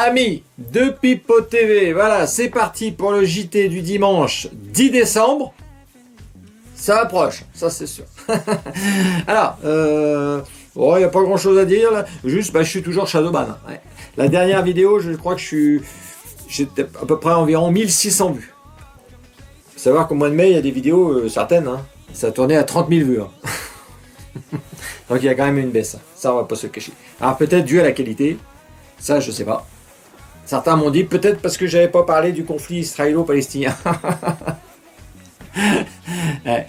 Amis de Pipo TV, voilà, c'est parti pour le JT du dimanche 10 décembre. Ça approche, ça c'est sûr. Alors, il n'y a pas grand chose à dire là. Juste, je suis toujours Shadowban. Ouais. La dernière vidéo, je crois que j'étais à peu près environ 1600 vues. Faut savoir qu'au mois de mai, il y a des vidéos, certaines, hein, ça a tourné à 30 000 vues. Hein. Donc il y a quand même une baisse. Ça, on va pas se cacher. Alors peut-être dû à la qualité, ça je sais pas. Certains m'ont dit peut-être parce que j'avais pas parlé du conflit israélo-palestinien. Ouais.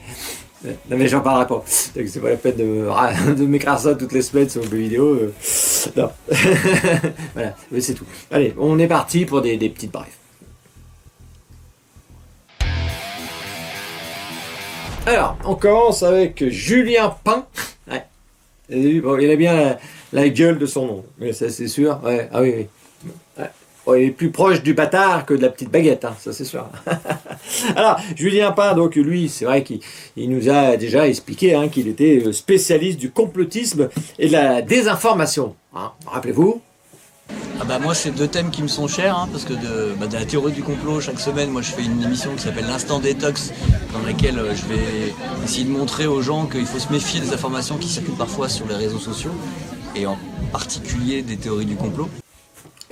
Non mais j'en parlerai pas. Donc c'est pas la peine de m'écrire ça toutes les semaines sur mes vidéos. Non. Voilà, mais c'est tout. Allez, on est parti pour des petites brèves. Alors, on commence avec Julien Pain. Ouais. Bon, il a bien la gueule de son nom, mais ça c'est sûr. Ouais. Ah oui, oui. Ouais. Bon, il est plus proche du bâtard que de la petite baguette, hein, ça c'est sûr. Alors, Julien Pain, donc lui, c'est vrai qu'il nous a déjà expliqué hein, qu'il était spécialiste du complotisme et de la désinformation. Hein. Rappelez-vous. Moi c'est deux thèmes qui me sont chers hein, parce que de la théorie du complot chaque semaine moi je fais une émission qui s'appelle l'Instant Détox dans laquelle je vais essayer de montrer aux gens qu'il faut se méfier des informations qui circulent parfois sur les réseaux sociaux et en particulier des théories du complot.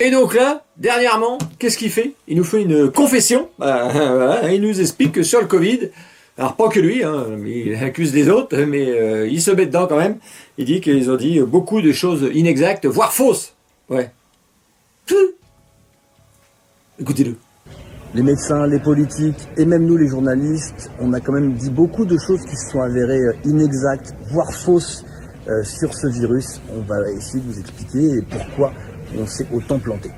Et donc là, dernièrement, qu'est-ce qu'il fait? Il nous fait une confession, voilà, il nous explique que sur le Covid, alors pas que lui, hein, il accuse des autres, mais il se met dedans quand même, il dit qu'ils ont dit beaucoup de choses inexactes, voire fausses. Ouais. Écoutez-le. Les médecins, les politiques et même nous les journalistes, on a quand même dit beaucoup de choses qui se sont avérées inexactes, voire fausses sur ce virus. On va essayer de vous expliquer pourquoi on s'est autant planté.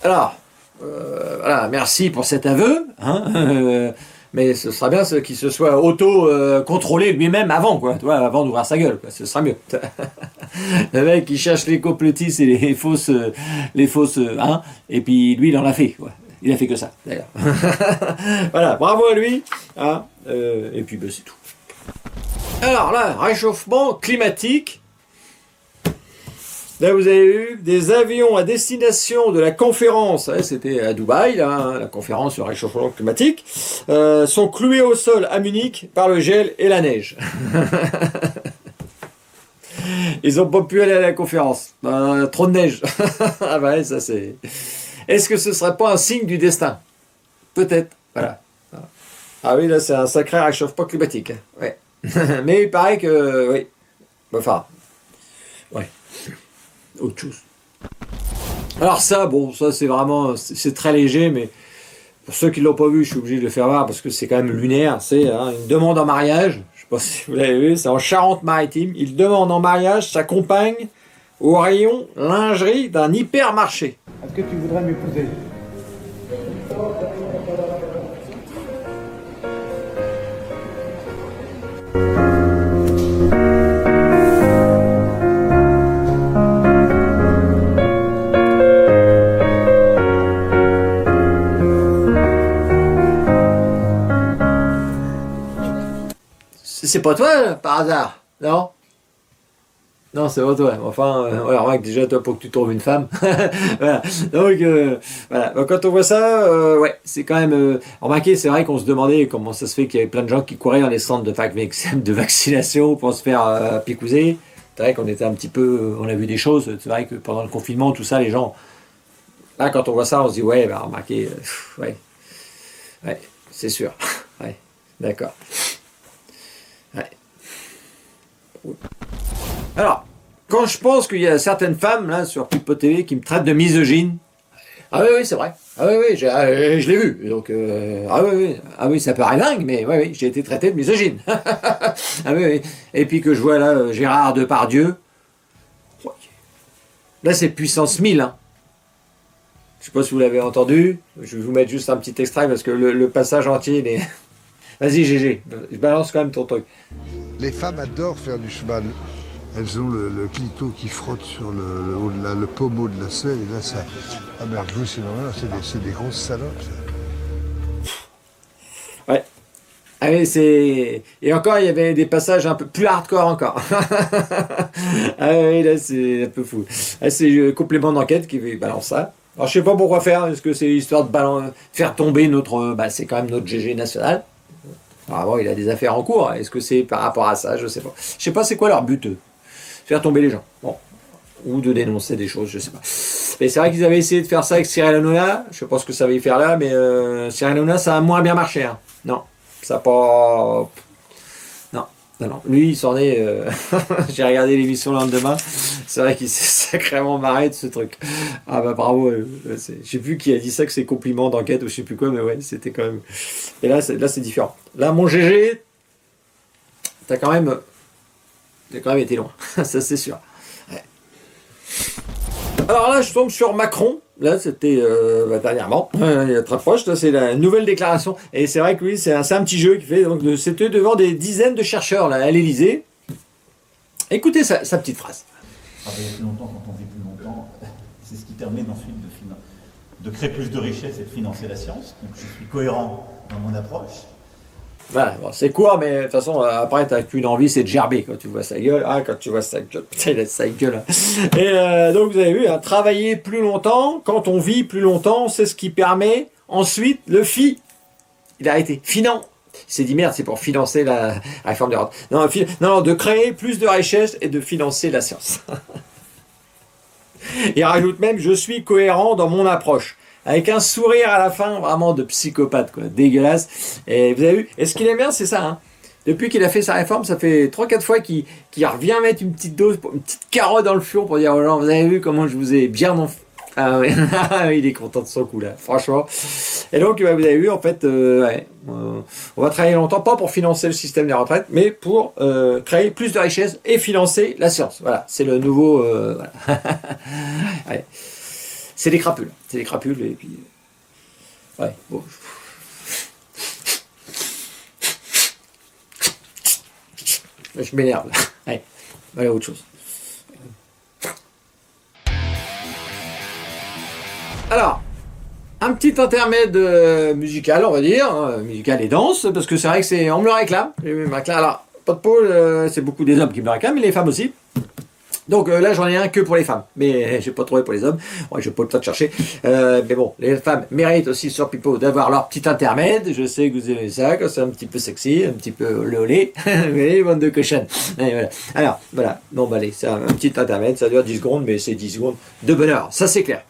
Alors, voilà, merci pour cet aveu, hein, mais ce sera bien qu'il se soit auto-contrôlé lui-même avant, quoi, tu vois, avant d'ouvrir sa gueule, quoi, ce sera mieux. Le mec, il cherche les complotistes et les fausses, hein, et puis lui, il en a fait, quoi. Il a fait que ça, d'ailleurs. Voilà, bravo à lui, hein, et puis c'est tout. Alors là, réchauffement climatique. Là, vous avez eu des avions à destination de la conférence, hein, c'était à Dubaï, là, hein, la conférence sur le réchauffement climatique, sont cloués au sol à Munich par le gel et la neige. Ils n'ont pas pu aller à la conférence. Trop de neige. Ah bah ça c'est... Est-ce que ce serait pas un signe du destin? Peut-être. Voilà. Ah oui, là c'est un sacré réchauffement climatique. Ouais. Mais il paraît que... Oui. Enfin... Ouais. Autre chose. Alors ça, bon, ça c'est vraiment... C'est très léger, mais... Pour ceux qui ne l'ont pas vu, je suis obligé de le faire voir parce que c'est quand même lunaire. C'est hein, une demande en mariage. Je ne sais pas si vous l'avez vu, c'est en Charente-Maritime. Il demande en mariage sa compagne au rayon lingerie d'un hypermarché. Est-ce que tu voudrais m'épouser? C'est pas toi, par hasard, non? Non, c'est pas toi. Enfin, remarque déjà, toi, pour que tu trouves une femme. Voilà. Donc, voilà. Donc, quand on voit ça, ouais, c'est quand même... remarquez, c'est vrai qu'on se demandait comment ça se fait qu'il y avait plein de gens qui couraient dans les centres de vaccination pour se faire picouser. C'est vrai qu'on était un petit peu... on a vu des choses. C'est vrai que pendant le confinement, tout ça, les gens... Là, quand on voit ça, on se dit, ouais, remarquez, ouais. Ouais, c'est sûr. Ouais, d'accord. Ouais. Alors, quand je pense qu'il y a certaines femmes là sur Pipo TV qui me traitent de misogyne, ah oui, c'est vrai. Ah oui, je l'ai vu. Donc, ah oui, ça paraît dingue, mais oui, j'ai été traité de misogyne. Ah oui. Et puis que je vois là Gérard Depardieu, là c'est puissance 1000. Hein. Je sais pas si vous l'avez entendu. Je vais vous mettre juste un petit extrait parce que le passage entier, il est... Vas-y, GG, je balance quand même ton truc. Les femmes adorent faire du cheval. Elles ont le clito qui frotte sur le pommeau de la selle, et là, ça... Ah merde, c'est normal, c'est des grosses salopes, ça. Ouais. Ah oui, c'est... Et encore, il y avait des passages un peu plus hardcore encore. Ah oui, là, c'est un peu fou. Ah, c'est le complément d'enquête qui balance ça. Alors, je sais pas pourquoi faire. Est-ce que c'est histoire de faire tomber notre... c'est quand même notre GG national. Apparemment, il a des affaires en cours. Est-ce que c'est par rapport à ça? Je sais pas. Je sais pas c'est quoi leur but, eux. Faire tomber les gens. Bon. Ou de dénoncer des choses, je sais pas. Mais c'est vrai qu'ils avaient essayé de faire ça avec Cyril Hanouna. Je sais pas ce que ça va y faire là, mais Cyril Hanouna, ça a moins bien marché. Hein. Non. Ça a pas... Non. Lui, il s'en est... J'ai regardé l'émission le lendemain. C'est vrai qu'il s'est sacrément marré de ce truc. Ah bah bravo. Je sais plus qui a dit ça, que c'est compliment d'enquête ou je sais plus quoi, mais ouais, c'était quand même... Et là, c'est différent. Là, mon GG, t'as quand même été loin. Ça, c'est sûr. Ouais. Alors là, je tombe sur Macron. Là, c'était dernièrement, il est très proche. Là, c'est la nouvelle déclaration. Et c'est vrai que lui, c'est un petit jeu qu'il fait. Donc, c'était devant des dizaines de chercheurs là, à l'Élysée. Écoutez sa petite phrase. Travailler plus longtemps quand on vit plus longtemps, c'est ce qui permet ensuite de créer plus de richesses et de financer la science. Donc, je suis cohérent dans mon approche. Voilà, bon, c'est court, mais de toute façon, après, t'as qu'une envie, c'est de gerber quand tu vois sa gueule. Ah, quand tu vois sa gueule, putain, il a sa gueule. Et donc, vous avez vu, hein, travailler plus longtemps, quand on vit plus longtemps, c'est ce qui permet ensuite le il a arrêté, il s'est dit, merde, c'est pour financer la réforme des retraites. Non, de créer plus de richesses et de financer la science. Il rajoute même, je suis cohérent dans mon approche. Avec un sourire à la fin, vraiment de psychopathe, quoi, dégueulasse. Et vous avez vu, et ce qu'il aime bien, c'est ça, hein. Depuis qu'il a fait sa réforme, ça fait 3-4 fois qu'il revient mettre une petite dose, une petite carotte dans le fion pour dire aux gens, vous avez vu comment je vous ai bien... Ah oui, il est content de son coup, là, franchement. Et donc, vous avez vu, en fait, on va travailler longtemps, pas pour financer le système des retraites, mais pour créer plus de richesses et financer la science. Voilà, c'est le nouveau... voilà. Ouais. C'est des crapules, et puis... Ouais, bon... Je m'énerve, là. Allez, voilà autre chose. Alors, un petit intermède musical, on va dire, hein, musical et danse, parce que c'est vrai que on me le réclame. Alors, pas de pôle, c'est beaucoup des hommes qui me le réclament, mais les femmes aussi. Donc là, j'en ai un que pour les femmes, mais j'ai pas trouvé pour les hommes. Ouais, je peux pas te chercher. Mais bon, les femmes méritent aussi sur Pipo d'avoir leur petit intermède. Je sais que vous aimez ça, quand c'est un petit peu sexy, un petit peu olé. Vous voyez, bande de cochonnes. Voilà. Alors, voilà. Bon, bah allez, c'est un petit intermède, ça dure 10 secondes, mais c'est 10 secondes de bonheur. Ça, c'est clair.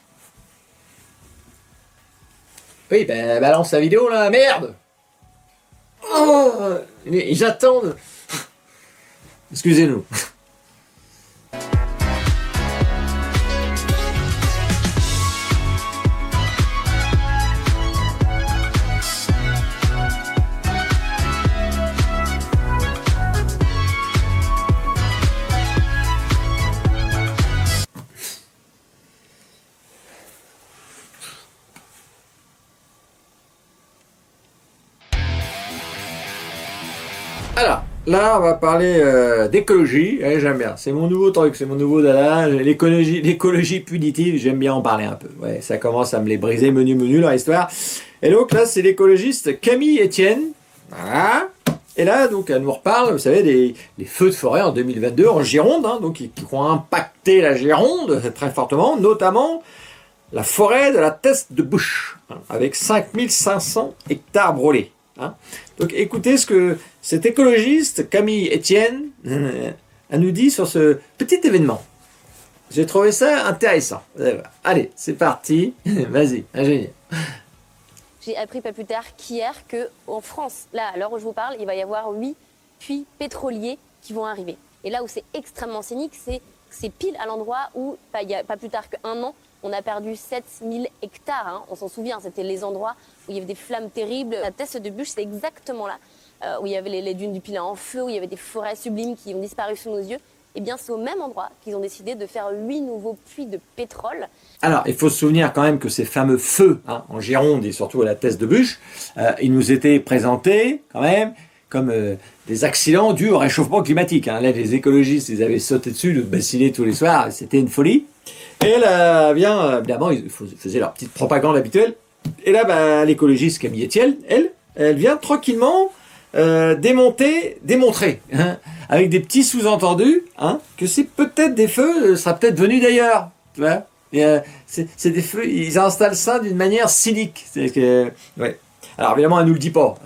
Oui, ben, balance la vidéo, là, merde! Oh, ils attendent. Excusez-nous. Alors, là, on va parler d'écologie. Ouais, j'aime bien. C'est mon nouveau truc, c'est mon nouveau dada. L'écologie punitive, j'aime bien en parler un peu. Ouais, ça commence à me les briser menu leur histoire. Et donc là, c'est l'écologiste Camille Etienne. Voilà. Et là, donc, elle nous reparle, vous savez, des feux de forêt en 2022 en Gironde, hein, donc qui ont impacté la Gironde très fortement, notamment la forêt de la Teste de Bouche, hein, avec 5500 hectares brûlés. Hein. Donc écoutez ce que cet écologiste Camille Etienne nous dit sur ce petit événement. J'ai trouvé ça intéressant. Allez, c'est parti. Vas-y, ingénieur. J'ai appris pas plus tard qu'hier qu'en France, là, à l'heure où je vous parle, il va y avoir 8 puits pétroliers qui vont arriver. Et là où c'est extrêmement cynique, c'est pile à l'endroit où, il y a pas plus tard qu'un an, on a perdu 7000 hectares. Hein. On s'en souvient, c'était les endroits où il y avait des flammes terribles. La Teste de Bûche, c'est exactement là, où il y avait les dunes du Pilat en feu, où il y avait des forêts sublimes qui ont disparu sous nos yeux. Eh bien, c'est au même endroit qu'ils ont décidé de faire 8 nouveaux puits de pétrole. Alors, il faut se souvenir quand même que ces fameux feux, hein, en Gironde et surtout à la Teste de Bûche, ils nous étaient présentés quand même comme des accidents dus au réchauffement climatique. Hein. Là, les écologistes, ils avaient sauté dessus, le bassiner tous les soirs, c'était une folie. Et là, bien, évidemment, ils faisaient leur petite propagande habituelle. Et là, l'écologiste Camille Etienne, elle vient tranquillement démontrer, hein, avec des petits sous-entendus, hein, que c'est peut-être des feux, ça sera peut-être venu d'ailleurs, tu vois. C'est des feux, ils installent ça d'une manière cynique. C'est que, ouais. Alors évidemment, elle nous le dit pas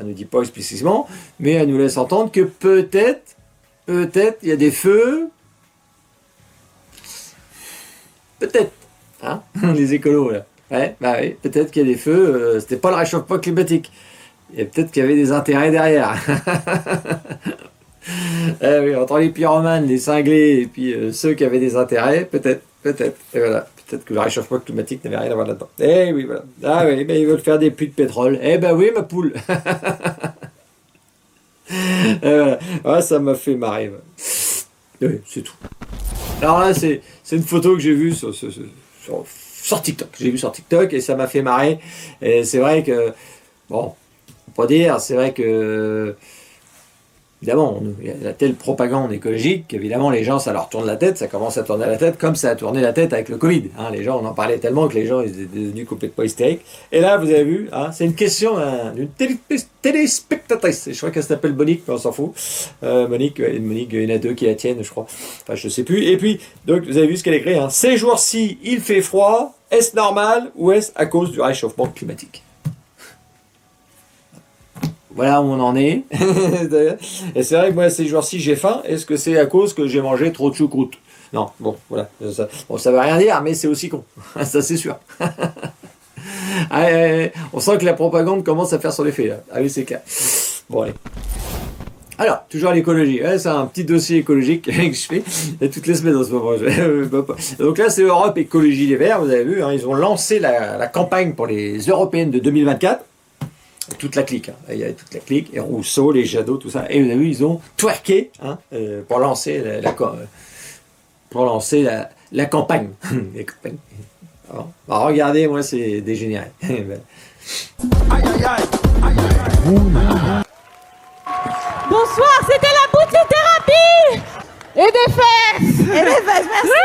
explicitement, mais elle nous laisse entendre que peut-être, il y a des feux, peut-être, hein, les écolos là. Ouais, bah oui, peut-être qu'il y a des feux, c'était pas le réchauffement climatique. Et peut-être qu'il y avait des intérêts derrière. Eh oui, entre les pyromanes, les cinglés, et puis ceux qui avaient des intérêts, peut-être. Et voilà, peut-être que le réchauffement climatique n'avait rien à voir là-dedans. Eh oui, voilà. Ah oui, ben ils veulent faire des puits de pétrole. Eh ben oui, ma poule. Voilà. Ouais, ça m'a fait marrer. Oui, c'est tout. Alors là, c'est une photo que j'ai vue sur TikTok. J'ai vu sur TikTok et ça m'a fait marrer. Et c'est vrai que, bon, on peut dire, c'est vrai que, évidemment, il y a la telle propagande écologique qu'évidemment les gens, ça leur tourne la tête, ça commence à tourner la tête comme ça a tourné la tête avec le Covid. Hein, les gens, on en parlait tellement que les gens ils étaient devenus complètement hystériques. Et là, vous avez vu, hein, c'est une question d'une téléspectatrice. Je crois qu'elle s'appelle Monique, mais on s'en fout. Monique, il y en a deux qui la tiennent, je crois. Enfin, je sais plus. Et puis, donc, vous avez vu ce qu'elle écrit. Hein, ces jours-ci, il fait froid. Est-ce normal ou est-ce à cause du réchauffement climatique? Voilà où on en est. Et c'est vrai que moi, ces jours-ci, j'ai faim. Est-ce que c'est à cause que j'ai mangé trop de choucroute? Non, bon, voilà. Ça veut rien dire, mais c'est aussi con. Ça, c'est sûr. On sent que la propagande commence à faire son effet, là. Ah oui, c'est clair. Bon, allez. Alors, toujours l'écologie. Ouais, c'est un petit dossier écologique que je fais toutes les semaines en ce moment. Donc là, c'est Europe Écologie Les Verts. Vous avez vu, hein, ils ont lancé la campagne pour les européennes de 2024. Toute la clique, hein. Il y avait toute la clique, et Rousseau, les Jadot, tout ça. Et vous avez vu, ils ont twerké, hein, pour lancer la campagne. Alors, bah, regardez, moi, c'est dégénéré. Bonsoir, c'était la boutithérapie. Et des fesses. Et des fesses, merci.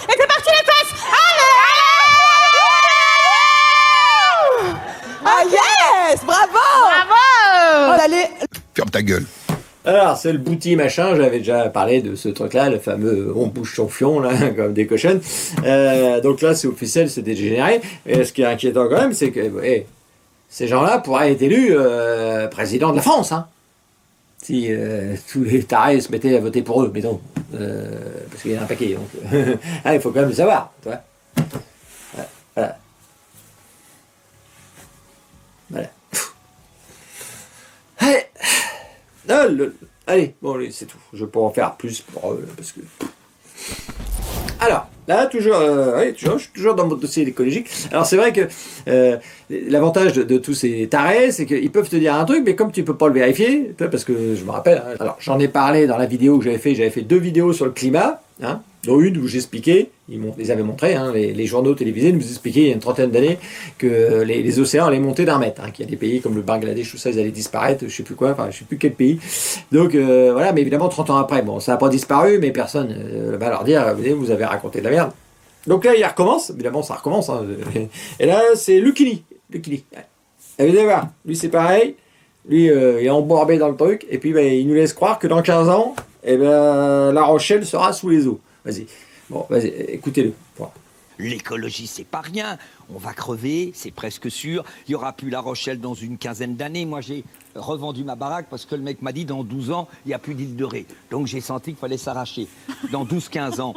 Et c'est parti les fesses. Allez. Ah yes, bravo. Bravo. Allez. Ferme ta gueule. Alors, c'est le bouti machin, j'avais déjà parlé de ce truc-là, le fameux on bouge son fion, là, comme des cochonnes. Donc là, c'est officiel, c'est dégénéré. Et ce qui est inquiétant quand même, c'est que ces gens-là pourraient être élus président de la France, hein. Si tous les tarés se mettaient à voter pour eux, mettons. Parce qu'il y en a un paquet, donc. Il faut quand même le savoir, tu vois. Voilà. Voilà. Allez, bon, c'est tout. Je peux en faire plus parce que. Alors, là, toujours, je suis toujours dans mon dossier écologique. Alors, c'est vrai que l'avantage de tous ces tarés, c'est qu'ils peuvent te dire un truc, mais comme tu peux pas le vérifier, parce que je me rappelle, hein, alors j'en ai parlé dans la vidéo que j'avais fait 2 vidéos sur le climat, hein, dont une où j'expliquais, ils les avaient montré, hein, les journaux télévisés nous expliquaient il y a une trentaine d'années que les océans allaient monter d'1 mètre, hein, qu'il y a des pays comme le Bangladesh, tout ça, ils allaient disparaître, je sais plus quoi, enfin je sais plus quel pays. Donc voilà, mais évidemment 30 ans après, bon, ça n'a pas disparu, mais personne va leur dire, vous avez raconté de la merde. Donc là, il recommence, évidemment ça recommence, hein, et là c'est Lucchini. Et vous allez voir, lui c'est pareil, lui il est embourbé dans le truc, et puis il nous laisse croire que dans 15 ans, La Rochelle sera sous les eaux. Vas-y. Bon, vas-y, écoutez-le. Bon. L'écologie, c'est pas rien. On va crever, c'est presque sûr. Il n'y aura plus La Rochelle dans une quinzaine d'années. Moi, j'ai revendu ma baraque parce que le mec m'a dit dans 12 ans, il n'y a plus d'île de Ré. Donc, j'ai senti qu'il fallait s'arracher. Dans 12-15 ans.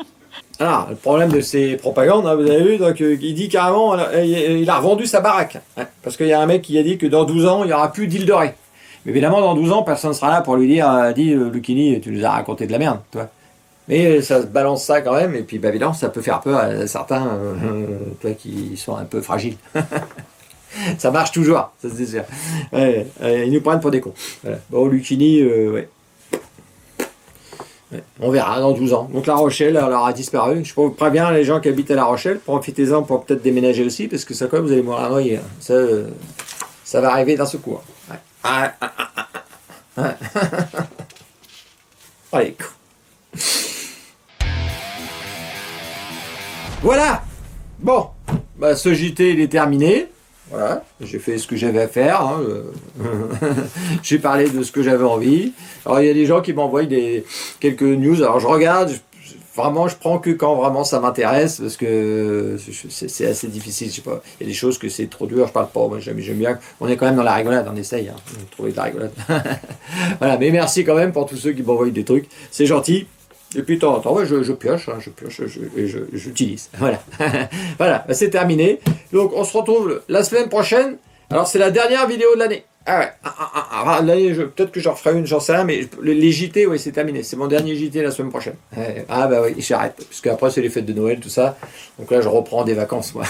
Alors, le problème de ces propagandes, hein, vous avez vu, donc, il dit carrément, il a revendu sa baraque. Hein, parce qu'il y a un mec qui a dit que dans 12 ans, il n'y aura plus d'île de Ré. Mais évidemment, dans 12 ans, personne ne sera là pour lui dire, dis, Lucchini, tu nous as raconté de la merde, toi. Mais ça se balance ça quand même, et puis bah, évidemment, ça peut faire peur à certains toi, qui sont un peu fragiles. Ça marche toujours, ça c'est sûr. Ouais, ils nous prennent pour des cons. Voilà. Bon, Lucchini, ouais. On verra dans 12 ans. Donc La Rochelle, elle aura disparu. Je préviens les gens qui habitent à La Rochelle, profitez-en pour peut-être déménager aussi, parce que ça, quand même, vous allez mourir à noyer. Ça va arriver d'un secours. Ouais. Allez, voilà. Bon, bah, ce JT il est terminé. Voilà, j'ai fait ce que j'avais à faire. Hein. J'ai parlé de ce que j'avais envie. Alors il y a des gens qui m'envoient quelques news. Alors je regarde, vraiment, je prends que quand vraiment ça m'intéresse, parce que c'est assez difficile, je sais pas. Il y a des choses que c'est trop dur, je parle pas, moi j'aime bien. On est quand même dans la rigolade, on essaye, hein, de trouver de la rigolade. Voilà, mais merci quand même pour tous ceux qui m'envoient des trucs, c'est gentil. Et puis de temps en temps, ouais, je pioche, hein, j'utilise. Voilà, voilà, bah, c'est terminé. Donc on se retrouve la semaine prochaine. Alors c'est la dernière vidéo de l'année. Ah ouais, l'année, peut-être que j'en referai une, j'en sais rien, mais les JT, oui, c'est terminé. C'est mon dernier JT la semaine prochaine. Ah bah oui, j'arrête, parce qu'après c'est les fêtes de Noël, tout ça. Donc là, je reprends des vacances, moi.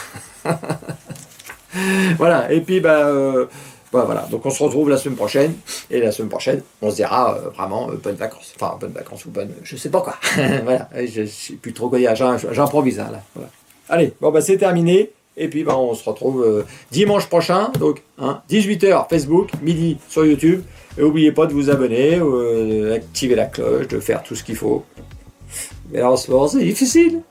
Voilà, et puis voilà, donc on se retrouve la semaine prochaine, et la semaine prochaine, on se dira vraiment bonnes vacances. Enfin, bonnes vacances ou bonnes, je sais pas quoi. Voilà, je sais plus trop quoi dire, j'improvise, hein, là. Voilà. Allez, bon bah c'est terminé. Et puis on se retrouve dimanche prochain, donc 18h Facebook, midi sur YouTube. Et n'oubliez pas de vous abonner, d'activer la cloche, de faire tout ce qu'il faut. Mais là en ce moment c'est difficile.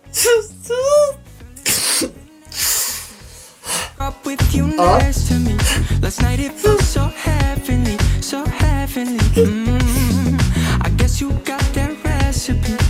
I guess you got that recipe.